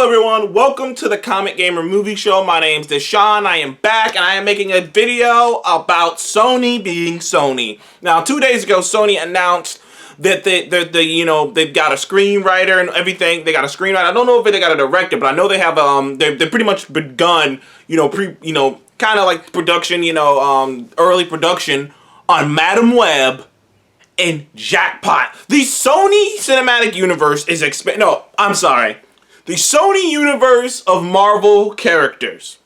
everyone, welcome to the Comic Gamer Movie Show. My name's Deshaun. I am back and I am making a video about Sony being Sony. Now, 2 days ago, Sony announced that they've got a screenwriter and everything. They got a screenwriter. I don't know if they got a director, but I know they have they've pretty much begun, kind of like production, early production on Madam Web and Jackpot. The Sony Cinematic Universe is the Sony universe of Marvel characters.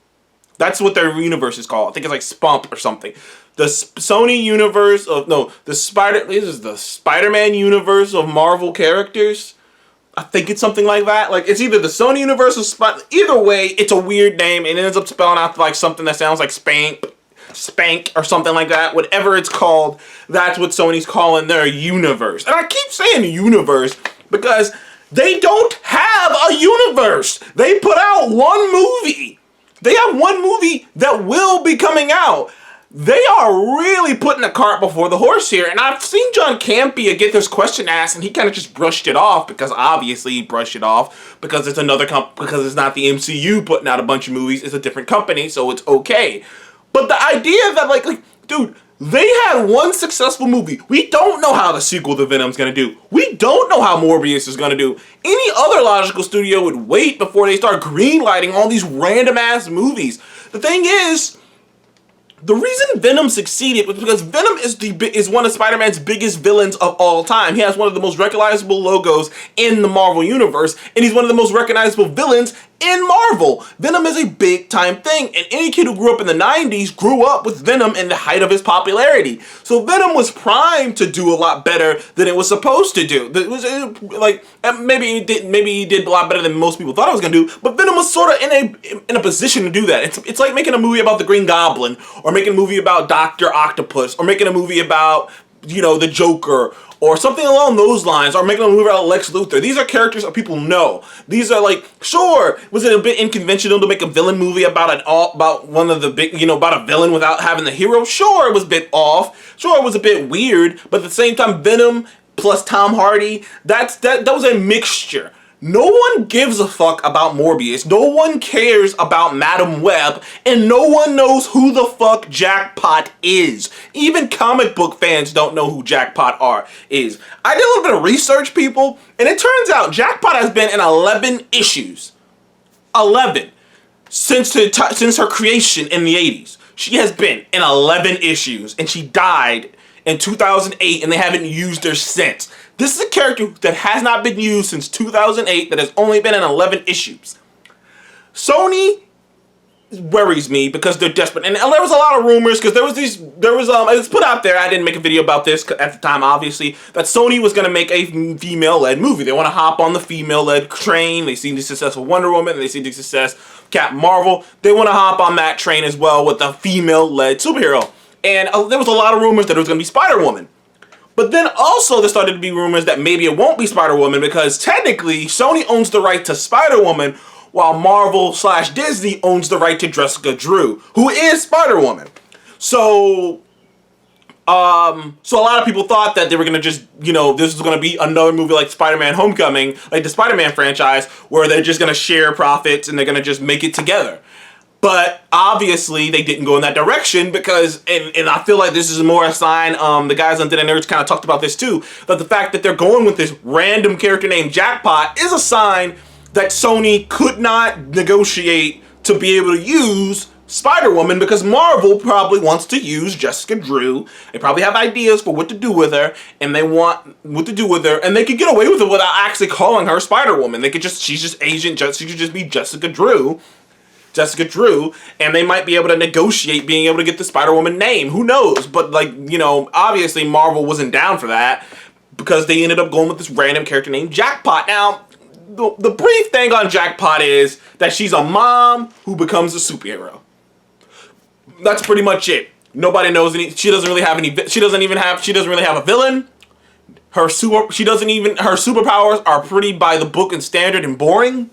That's what their universe is called. I think it's like Spump or something. The Sony universe of the Spider-Man universe of Marvel characters. I think it's something like that. Like, it's either the Sony universe or either way, it's a weird name and it ends up spelling out like something that sounds like Spank or something like that. Whatever it's called, that's what Sony's calling their universe. And I keep saying universe because they don't have a universe. They put out one movie. They have one movie that will be coming out. They are really putting the cart before the horse here. And I've seen John Campea get this question asked and he kind of just brushed it off, because obviously he brushed it off because it's because it's not the MCU putting out a bunch of movies. It's a different company, so it's okay. But the idea that dude, they had one successful movie. We don't know how the sequel to Venom's gonna do. We don't know how Morbius is gonna do. Any other logical studio would wait before they start greenlighting all these random ass movies. The thing is, the reason Venom succeeded was because Venom is one of Spider-Man's biggest villains of all time. He has one of the most recognizable logos in the Marvel Universe, and he's one of the most recognizable villains in Marvel. Venom is a big time thing, and any kid who grew up in the 90s grew up with Venom in the height of his popularity. So Venom was primed to do a lot better than it was supposed to do. It was maybe he did a lot better than most people thought it was gonna do, but Venom was sort of in a position to do that. It's like making a movie about the Green Goblin, or making a movie about Dr. Octopus, or making a movie about the Joker, or something along those lines, or making a movie about Lex Luthor. These are characters that people know. These are sure, was it a bit unconventional to make a villain movie about one of the big, about a villain without having the hero? Sure, it was a bit off. Sure, it was a bit weird, but at the same time, Venom plus Tom Hardy, that was a mixture. No one gives a fuck about Morbius, no one cares about Madam Web, and no one knows who the fuck Jackpot is. Even comic book fans don't know who Jackpot is. I did a little bit of research, people, and it turns out Jackpot has been in 11 issues. 11. Since her creation in the 80s. She has been in 11 issues, and she died in 2008, and they haven't used her since. This is a character that has not been used since 2008, that has only been in 11 issues. Sony worries me because they're desperate. And there was a lot of rumors, because it was put out there, I didn't make a video about this at the time, obviously, that Sony was going to make a female-led movie. They want to hop on the female-led train. They see the success of Wonder Woman, and they see the success of Captain Marvel. They want to hop on that train as well with a female-led superhero. And there was a lot of rumors that it was going to be Spider-Woman. But then also there started to be rumors that maybe it won't be Spider-Woman, because technically Sony owns the right to Spider-Woman, while Marvel/Disney owns the right to Jessica Drew, who is Spider-Woman. So a lot of people thought that they were gonna just, this was gonna be another movie like Spider-Man Homecoming, like the Spider-Man franchise, where they're just gonna share profits and they're gonna just make it together. But obviously they didn't go in that direction, because, and I feel like this is more a sign, the guys on Dead Nerds kind of talked about this too, that the fact that they're going with this random character named Jackpot is a sign that Sony could not negotiate to be able to use Spider-Woman, because Marvel probably wants to use Jessica Drew. They probably have ideas for what to do with her, and they want what to do with her, and they could get away with it without actually calling her Spider-Woman. She's just she could just be Jessica Drew, and they might be able to negotiate being able to get the Spider-Woman name. Who knows? But obviously Marvel wasn't down for that, because they ended up going with this random character named Jackpot. Now, the brief thing on Jackpot is that she's a mom who becomes a superhero. That's pretty much it. Nobody knows she doesn't really have a villain. Her superpowers are pretty by the book and standard and boring.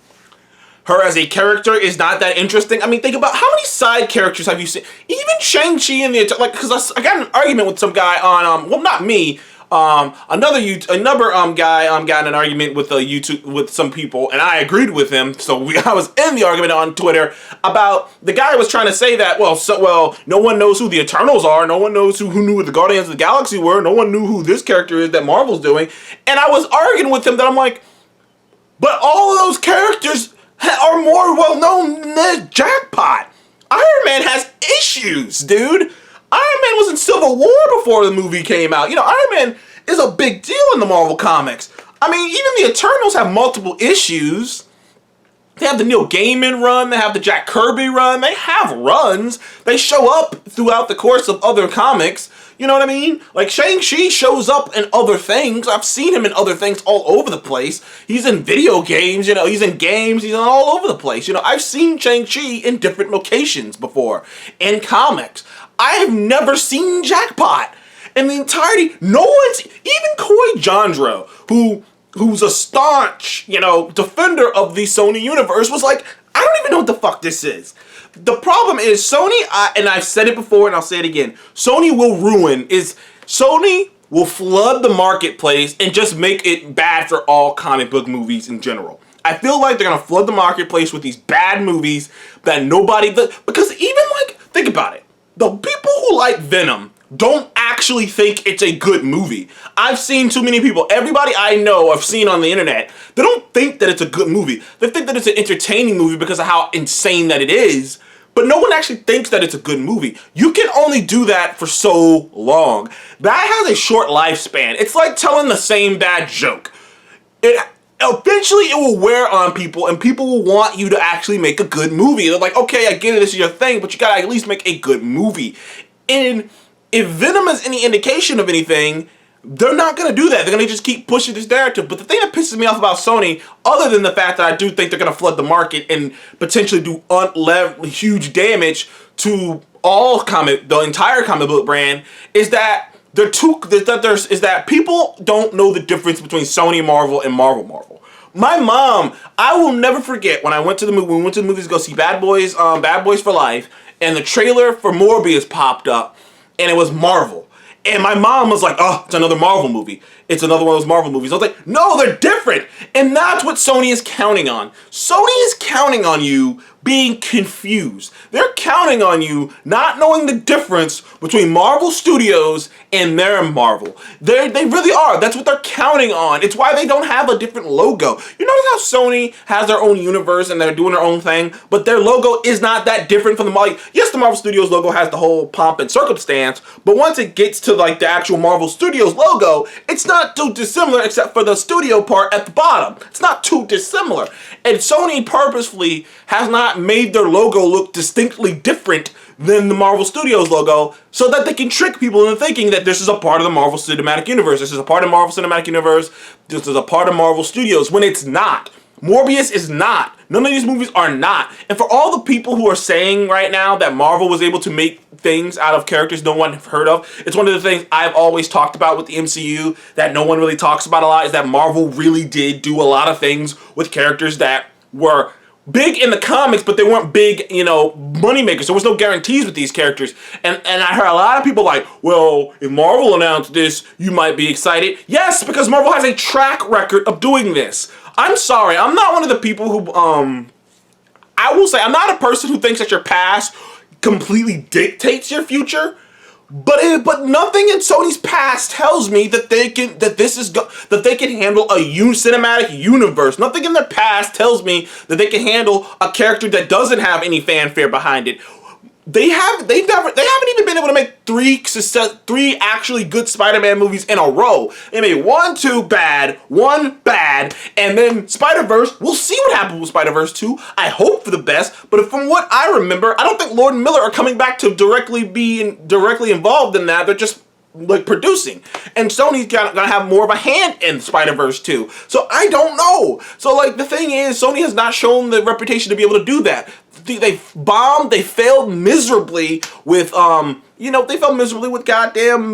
Her as a character is not that interesting. I mean, think about how many side characters have you seen? Even Shang-Chi in because I got an argument with some guy on, well, not me, Another guy got in an argument with some people, and I agreed with him. So I was in the argument on Twitter about the guy was trying to say that no one knows who the Eternals are, no one knows who knew who the Guardians of the Galaxy were, no one knew who this character is that Marvel's doing, and I was arguing with him that I'm like, but all of those characters are more well known than the Jackpot. Iron Man has issues, dude. Iron Man was in Civil War before the movie came out. You know, Iron Man is a big deal in the Marvel Comics. I mean, even the Eternals have multiple issues. They have the Neil Gaiman run, they have the Jack Kirby run, they have runs. They show up throughout the course of other comics. You know what I mean? Like, Shang-Chi shows up in other things. I've seen him in other things all over the place. He's in video games, you know, he's in games, he's all over the place. You know, I've seen Shang-Chi in different locations before, in comics. I have never seen Jackpot in the entirety. No one's, even Coy Jandreau, who's a staunch, you know, defender of the Sony universe, was like, I don't even know what the fuck this is. The problem is Sony, and I've said it before and I'll say it again, Sony will flood the marketplace and just make it bad for all comic book movies in general. I feel like they're going to flood the marketplace with these bad movies that because even like, think about it. The people who like Venom don't actually think it's a good movie. I've seen too many people, everybody I know I've seen on the internet, they don't think that it's a good movie. They think that it's an entertaining movie because of how insane that it is, but no one actually thinks that it's a good movie. You can only do that for so long. That has a short lifespan. It's like telling the same bad joke. Eventually it will wear on people and people will want you to actually make a good movie. They're like, okay, I get it, this is your thing, but you gotta at least make a good movie. And if Venom is any indication of anything, they're not gonna do that. They're gonna just keep pushing this narrative. But the thing that pisses me off about Sony, other than the fact that I do think they're gonna flood the market and potentially do huge damage to the entire comic book brand, is that people don't know the difference between Sony Marvel and Marvel. My mom, I will never forget when we went to the movies to go see Bad Boys for Life, and the trailer for Morbius popped up, and it was Marvel. And my mom was like, oh, it's another Marvel movie. It's another one of those Marvel movies. I was like, no, they're different. And that's what Sony is counting on. Sony is counting on you being confused. They're counting on you not knowing the difference between Marvel Studios and their Marvel. They really are. That's what they're counting on. It's why they don't have a different logo. You notice how Sony has their own universe and they're doing their own thing, but their logo is not that different from the Marvel. Yes, the Marvel Studios logo has the whole pomp and circumstance, but once it gets to like the actual Marvel Studios logo, it's not too dissimilar except for the studio part at the bottom. It's not too dissimilar. And Sony purposefully has not made their logo look distinctly different than the Marvel Studios logo so that they can trick people into thinking that this is a part of the Marvel Cinematic Universe. This is a part of Marvel Cinematic Universe. This is a part of Marvel Studios, when it's not. Morbius is not. None of these movies are not. And for all the people who are saying right now that Marvel was able to make things out of characters no one heard of, it's one of the things I've always talked about with the MCU that no one really talks about a lot, is that Marvel really did do a lot of things with characters that were big in the comics, but they weren't big, you know, money makers. There was no guarantees with these characters. And I heard a lot of people like, well, if Marvel announced this, you might be excited. Yes, because Marvel has a track record of doing this. I'm sorry, I'm not one of the people who, I will say, I'm not a person who thinks that your past completely dictates your future. But nothing in Sony's past tells me that they can handle a cinematic universe. Nothing in their past tells me that they can handle a character that doesn't have any fanfare behind it. They haven't even been able to make three actually good Spider-Man movies in a row. They made one bad, and then Spider-Verse. We'll see what happens with Spider-Verse 2. I hope for the best, but from what I remember, I don't think Lord and Miller are coming back to directly involved in that. They're just like producing, and Sony's gonna have more of a hand in Spider-Verse 2. So I don't know. So like the thing is, Sony has not shown the reputation to be able to do that. They bombed. They failed miserably with goddamn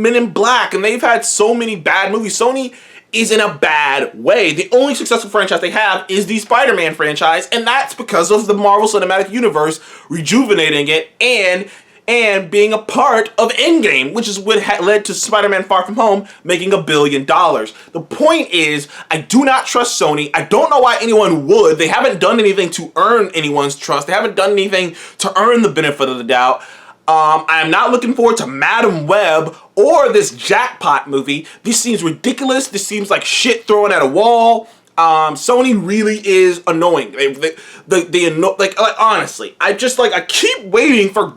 Men in Black, and they've had so many bad movies. Sony is in a bad way. The only successful franchise they have is the Spider-Man franchise, and that's because of the Marvel Cinematic Universe rejuvenating it and and being a part of Endgame, which is what led to Spider-Man Far From Home making $1 billion. The point is, I do not trust Sony. I don't know why anyone would. They haven't done anything to earn anyone's trust. They haven't done anything to earn the benefit of the doubt. I'm not looking forward to Madam Web or this Jackpot movie. This seems ridiculous. This seems like shit thrown at a wall. Sony really is annoying. Honestly, I keep waiting for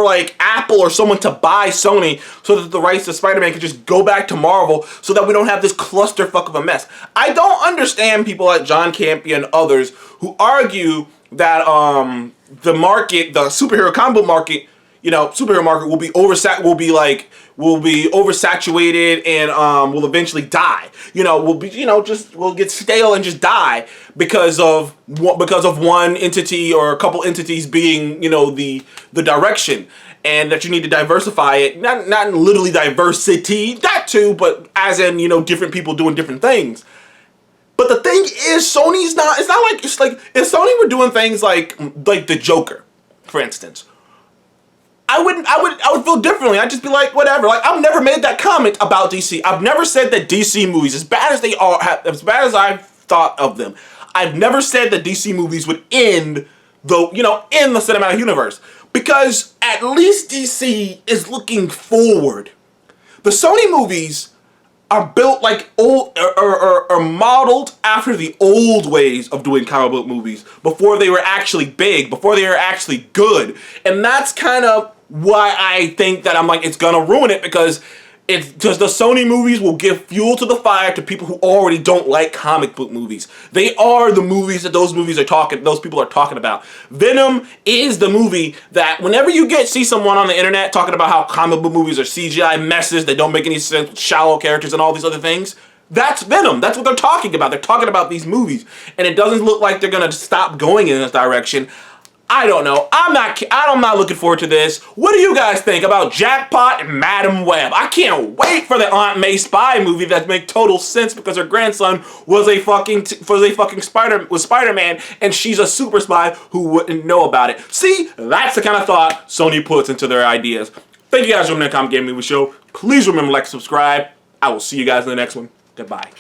like Apple or someone to buy Sony so that the rights to Spider-Man can just go back to Marvel so that we don't have this clusterfuck of a mess. I don't understand people like John Campea and others who argue that the superhero comic book market, superhero market will be oversaturated and will eventually die. Will get stale and just die because of one entity or a couple entities being, the direction, and that you need to diversify it. Not literally diversity, that too, but as in, different people doing different things. But the thing is, Sony's not. It's like if Sony were doing things like the Joker, for instance. I would feel differently. I'd just be like, whatever. Like, I've never made that comment about DC. I've never said that DC movies, as bad as they are, as bad as I've thought of them, I've never said that DC movies would end in the cinematic universe. Because at least DC is looking forward. The Sony movies are built like old, or modeled after the old ways of doing comic book movies before they were actually big, before they were actually good. And that's kind of why I think that I'm like, it's gonna ruin it, because the Sony movies will give fuel to the fire to people who already don't like comic book movies. They are the movies that those people are talking about. Venom is the movie that whenever you see someone on the internet talking about how comic book movies are CGI messes, they don't make any sense, shallow characters and all these other things, that's Venom. That's what they're talking about. They're talking about these movies. And it doesn't look like they're gonna stop going in this direction. I don't know. I'm not looking forward to this. What do you guys think about Jackpot and Madam Web? I can't wait for the Aunt May spy movie that makes total sense because her grandson was a fucking Spider-Man, and she's a super spy who wouldn't know about it. See, that's the kind of thought Sony puts into their ideas. Thank you guys for watching the Comic Game Movie Show. Please remember to like, subscribe. I will see you guys in the next one. Goodbye.